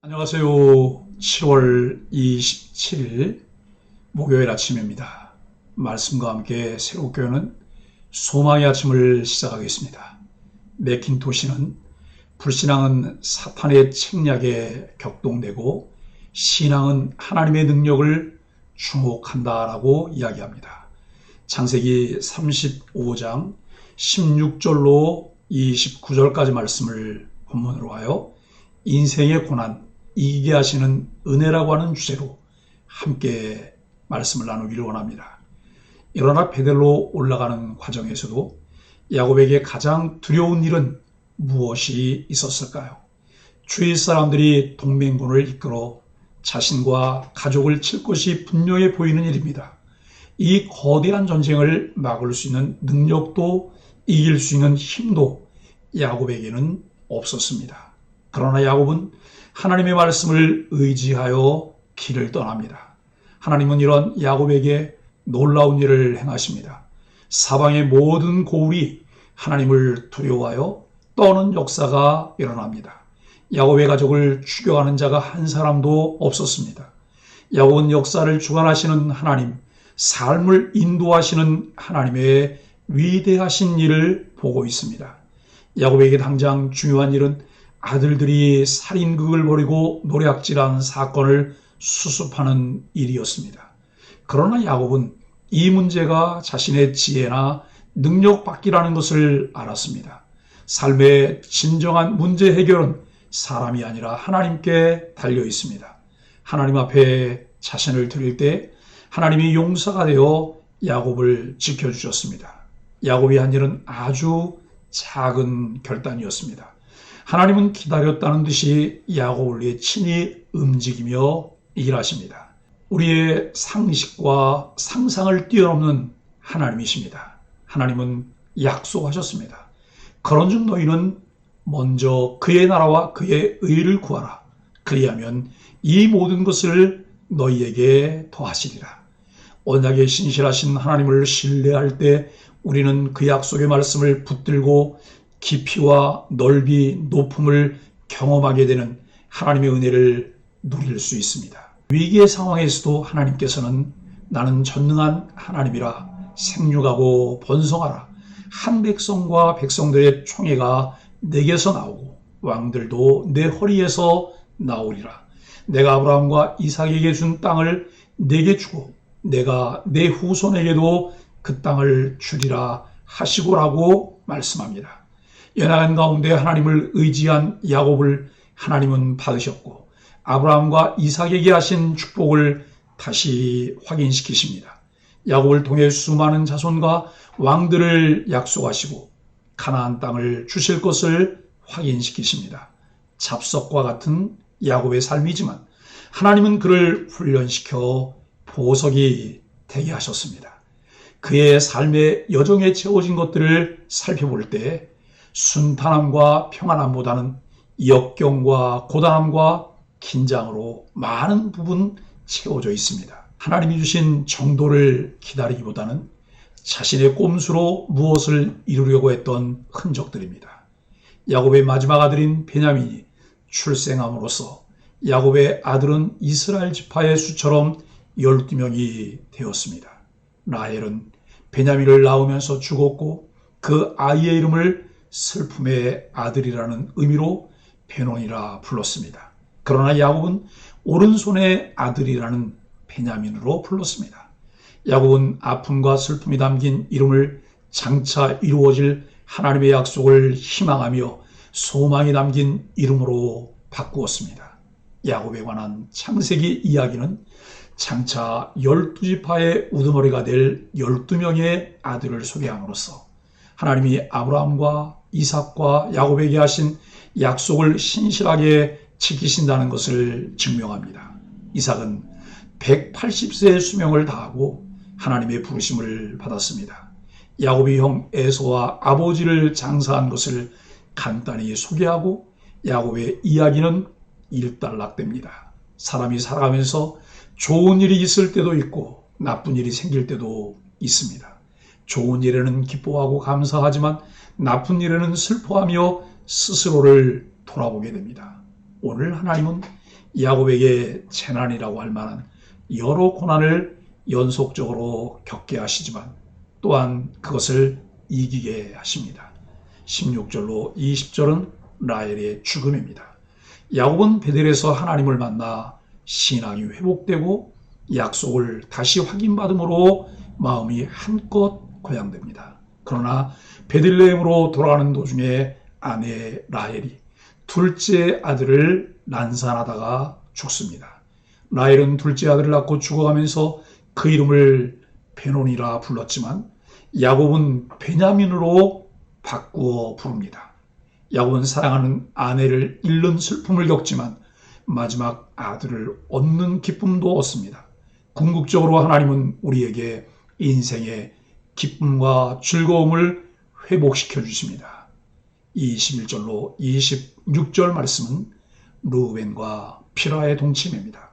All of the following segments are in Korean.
안녕하세요. 7월 27일 목요일 아침입니다. 말씀과 함께 새롭게 여는 소망의 아침을 시작하겠습니다. 매킨토시는 불신앙은 사탄의 책략에 격동되고 신앙은 하나님의 능력을 주목한다라고 이야기합니다. 창세기 35장 16절로 29절까지 말씀을 본문으로 하여 인생의 고난, 이기게 하시는 은혜라고 하는 주제로 함께 말씀을 나누기를 원합니다. 그러나 베델로 올라가는 과정에서도 야곱에게 가장 두려운 일은 무엇이 있었을까요? 주위 사람들이 동맹군을 이끌어 자신과 가족을 칠 것이 분명해 보이는 일입니다. 이 거대한 전쟁을 막을 수 있는 능력도 이길 수 있는 힘도 야곱에게는 없었습니다. 그러나 야곱은 하나님의 말씀을 의지하여 길을 떠납니다. 하나님은 이런 야곱에게 놀라운 일을 행하십니다. 사방의 모든 고울이 하나님을 두려워하여 떠는 역사가 일어납니다. 야곱의 가족을 추격하는 자가 한 사람도 없었습니다. 야곱은 역사를 주관하시는 하나님, 삶을 인도하시는 하나님의 위대하신 일을 보고 있습니다. 야곱에게 당장 중요한 일은 아들들이 살인극을 벌이고 노략질한 사건을 수습하는 일이었습니다. 그러나 야곱은 이 문제가 자신의 지혜나 능력 밖이라는 것을 알았습니다. 삶의 진정한 문제 해결은 사람이 아니라 하나님께 달려 있습니다. 하나님 앞에 자신을 드릴 때 하나님이 용사가 되어 야곱을 지켜주셨습니다. 야곱이 한 일은 아주 작은 결단이었습니다. 하나님은 기다렸다는 듯이 야곱을 위해 친히 움직이며 일하십니다. 우리의 상식과 상상을 뛰어넘는 하나님이십니다. 하나님은 약속하셨습니다. 그런즉 너희는 먼저 그의 나라와 그의 의를 구하라. 그리하면 이 모든 것을 너희에게 더하시리라. 언약에 신실하신 하나님을 신뢰할 때 우리는 그 약속의 말씀을 붙들고 깊이와 넓이, 높음을 경험하게 되는 하나님의 은혜를 누릴 수 있습니다. 위기의 상황에서도 하나님께서는 나는 전능한 하나님이라 생육하고 번성하라. 한 백성과 백성들의 총회가 내게서 나오고 왕들도 내 허리에서 나오리라. 내가 아브라함과 이삭에게 준 땅을 내게 주고 내가 내 후손에게도 그 땅을 주리라 하시고라고 말씀합니다. 연약한 가운데 하나님을 의지한 야곱을 하나님은 받으셨고 아브라함과 이삭에게 하신 축복을 다시 확인시키십니다. 야곱을 통해 수많은 자손과 왕들을 약속하시고 가나안 땅을 주실 것을 확인시키십니다. 잡석과 같은 야곱의 삶이지만 하나님은 그를 훈련시켜 보석이 되게 하셨습니다. 그의 삶의 여정에 채워진 것들을 살펴볼 때 순탄함과 평안함보다는 역경과 고단함과 긴장으로 많은 부분 채워져 있습니다. 하나님이 주신 정도를 기다리기보다는 자신의 꼼수로 무엇을 이루려고 했던 흔적들입니다. 야곱의 마지막 아들인 베냐민이 출생함으로써 야곱의 아들은 이스라엘 지파의 수처럼 12명이 되었습니다. 라헬은 베냐민을 낳으면서 죽었고 그 아이의 이름을 슬픔의 아들이라는 의미로 베논이라 불렀습니다. 그러나 야곱은 오른손의 아들이라는 베냐민으로 불렀습니다. 야곱은 아픔과 슬픔이 담긴 이름을 장차 이루어질 하나님의 약속을 희망하며 소망이 담긴 이름으로 바꾸었습니다. 야곱에 관한 창세기 이야기는 장차 12지파의 우두머리가 될 12명의 아들을 소개함으로써 하나님이 아브라함과 이삭과 야곱에게 하신 약속을 신실하게 지키신다는 것을 증명합니다. 이삭은 180세의 수명을 다하고 하나님의 부르심을 받았습니다. 야곱이 형 에서와 아버지를 장사한 것을 간단히 소개하고 야곱의 이야기는 일단락됩니다. 사람이 살아가면서 좋은 일이 있을 때도 있고 나쁜 일이 생길 때도 있습니다. 좋은 일에는 기뻐하고 감사하지만 나쁜 일에는 슬퍼하며 스스로를 돌아보게 됩니다. 오늘 하나님은 야곱에게 재난이라고 할 만한 여러 고난을 연속적으로 겪게 하시지만 또한 그것을 이기게 하십니다. 16절로 20절은 라헬의 죽음입니다. 야곱은 베델에서 하나님을 만나 신앙이 회복되고 약속을 다시 확인받음으로 마음이 한껏 고향됩니다. 그러나 베들레헴으로 돌아가는 도중에 아내 라헬이 둘째 아들을 난산하다가 죽습니다. 라헬은 둘째 아들을 낳고 죽어가면서 그 이름을 베논이라 불렀지만 야곱은 베냐민으로 바꾸어 부릅니다. 야곱은 사랑하는 아내를 잃는 슬픔을 겪지만 마지막 아들을 얻는 기쁨도 얻습니다. 궁극적으로 하나님은 우리에게 인생의 기쁨과 즐거움을 회복시켜 주십니다. 21절로 26절 말씀은 르우벤과 필하의 동침입니다.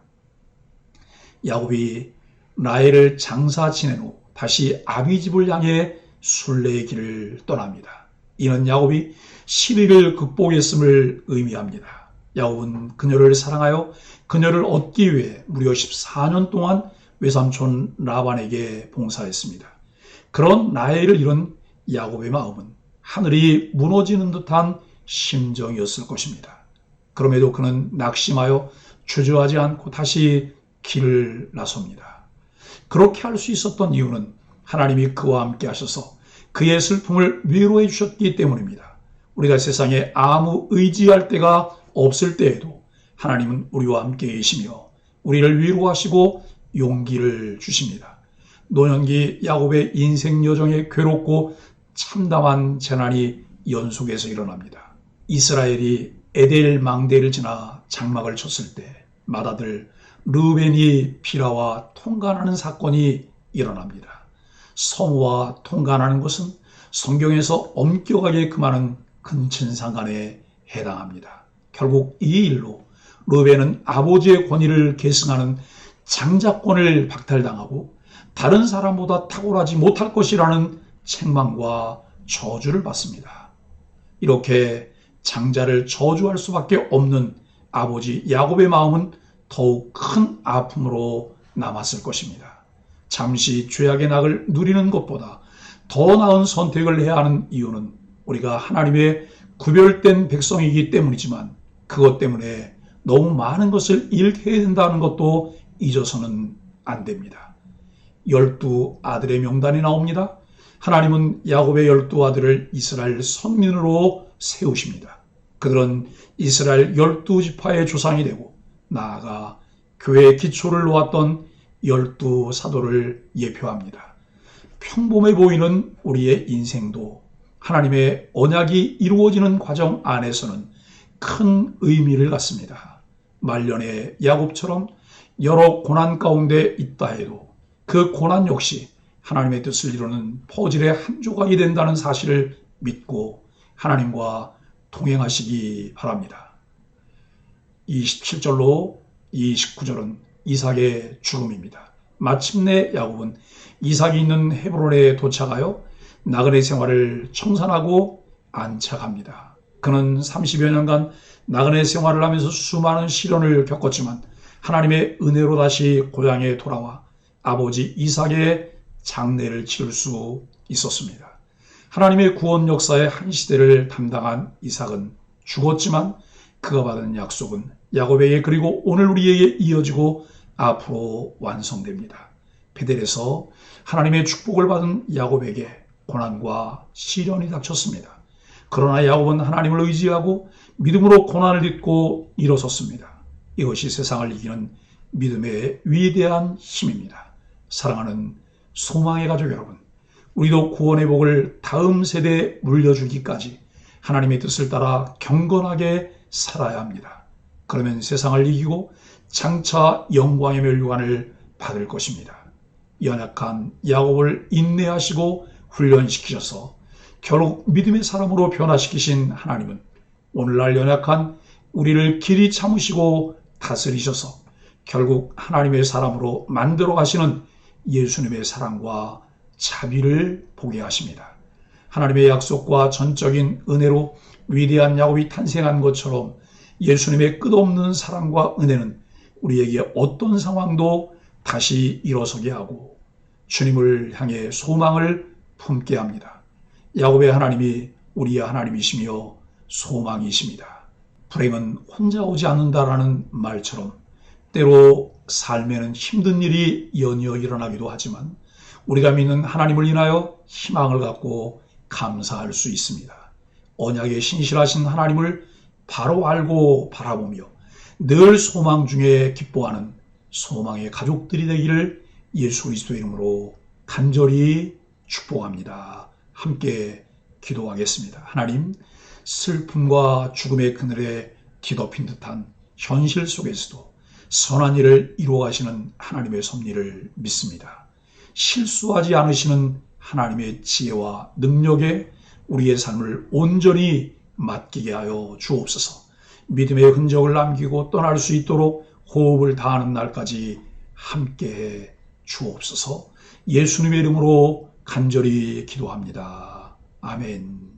야곱이 라헬을 장사 지낸 후 다시 아비집을 향해 순례의 길을 떠납니다. 이는 야곱이 시리를 극복했음을 의미합니다. 야곱은 그녀를 사랑하여 그녀를 얻기 위해 무려 14년 동안 외삼촌 라반에게 봉사했습니다. 그런 라헬을 잃은 야곱의 마음은 하늘이 무너지는 듯한 심정이었을 것입니다. 그럼에도 그는 낙심하여 주저하지 않고 다시 길을 나섭니다. 그렇게 할 수 있었던 이유는 하나님이 그와 함께 하셔서 그의 슬픔을 위로해 주셨기 때문입니다. 우리가 세상에 아무 의지할 데가 없을 때에도 하나님은 우리와 함께 계시며 우리를 위로하시고 용기를 주십니다. 노년기 야곱의 인생 여정에 괴롭고 참담한 재난이 연속해서 일어납니다. 이스라엘이 에델 망대를 지나 장막을 쳤을 때 맏아들 르우벤이 빌하와 통간하는 사건이 일어납니다. 성우와 통간하는 것은 성경에서 엄격하게 금하는 근친상간에 해당합니다. 결국 이 일로 르우벤은 아버지의 권위를 계승하는 장자권을 박탈당하고 다른 사람보다 탁월하지 못할 것이라는 책망과 저주를 받습니다. 이렇게 장자를 저주할 수밖에 없는 아버지 야곱의 마음은 더욱 큰 아픔으로 남았을 것입니다. 잠시 죄악의 낙을 누리는 것보다 더 나은 선택을 해야 하는 이유는 우리가 하나님의 구별된 백성이기 때문이지만 그것 때문에 너무 많은 것을 잃게 된다는 것도 잊어서는 안 됩니다. 12 아들의 명단이 나옵니다. 하나님은 야곱의 12 아들을 이스라엘 선민으로 세우십니다. 그들은 이스라엘 12지파의 조상이 되고 나아가 교회의 기초를 놓았던 12 사도를 예표합니다. 평범해 보이는 우리의 인생도 하나님의 언약이 이루어지는 과정 안에서는 큰 의미를 갖습니다. 말년의 야곱처럼 여러 고난 가운데 있다 해도 그 고난 역시 하나님의 뜻을 이루는 퍼즐의 한 조각이 된다는 사실을 믿고 하나님과 동행하시기 바랍니다. 27절로 29절은 이삭의 죽음입니다. 마침내 야곱은 이삭이 있는 헤브론에 도착하여 나그네 생활을 청산하고 안착합니다. 그는 30여 년간 나그네 생활을 하면서 수많은 시련을 겪었지만 하나님의 은혜로 다시 고향에 돌아와 아버지 이삭의 장례를 치를 수 있었습니다. 하나님의 구원 역사의 한 시대를 담당한 이삭은 죽었지만 그가 받은 약속은 야곱에게 그리고 오늘 우리에게 이어지고 앞으로 완성됩니다. 베델에서 하나님의 축복을 받은 야곱에게 고난과 시련이 닥쳤습니다. 그러나 야곱은 하나님을 의지하고 믿음으로 고난을 딛고 일어섰습니다. 이것이 세상을 이기는 믿음의 위대한 힘입니다. 사랑하는 소망의 가족 여러분, 우리도 구원의 복을 다음 세대에 물려주기까지 하나님의 뜻을 따라 경건하게 살아야 합니다. 그러면 세상을 이기고 장차 영광의 멸류관을 받을 것입니다. 연약한 야곱을 인내하시고 훈련시키셔서 결국 믿음의 사람으로 변화시키신 하나님은 오늘날 연약한 우리를 길이 참으시고 다스리셔서 결국 하나님의 사람으로 만들어 가시는 예수님의 사랑과 자비를 보게 하십니다. 하나님의 약속과 전적인 은혜로 위대한 야곱이 탄생한 것처럼 예수님의 끝없는 사랑과 은혜는 우리에게 어떤 상황도 다시 일어서게 하고 주님을 향해 소망을 품게 합니다. 야곱의 하나님이 우리의 하나님이시며 소망이십니다. 불행은 혼자 오지 않는다라는 말처럼 때로 삶에는 힘든 일이 연이어 일어나기도 하지만 우리가 믿는 하나님을 인하여 희망을 갖고 감사할 수 있습니다. 언약에 신실하신 하나님을 바로 알고 바라보며 늘 소망 중에 기뻐하는 소망의 가족들이 되기를 예수 그리스도의 이름으로 간절히 축복합니다. 함께 기도하겠습니다. 하나님, 슬픔과 죽음의 그늘에 뒤덮인 듯한 현실 속에서도 선한 일을 이루어가시는 하나님의 섭리를 믿습니다. 실수하지 않으시는 하나님의 지혜와 능력에 우리의 삶을 온전히 맡기게 하여 주옵소서. 믿음의 흔적을 남기고 떠날 수 있도록 호흡을 다하는 날까지 함께해 주옵소서. 예수님의 이름으로 간절히 기도합니다. 아멘.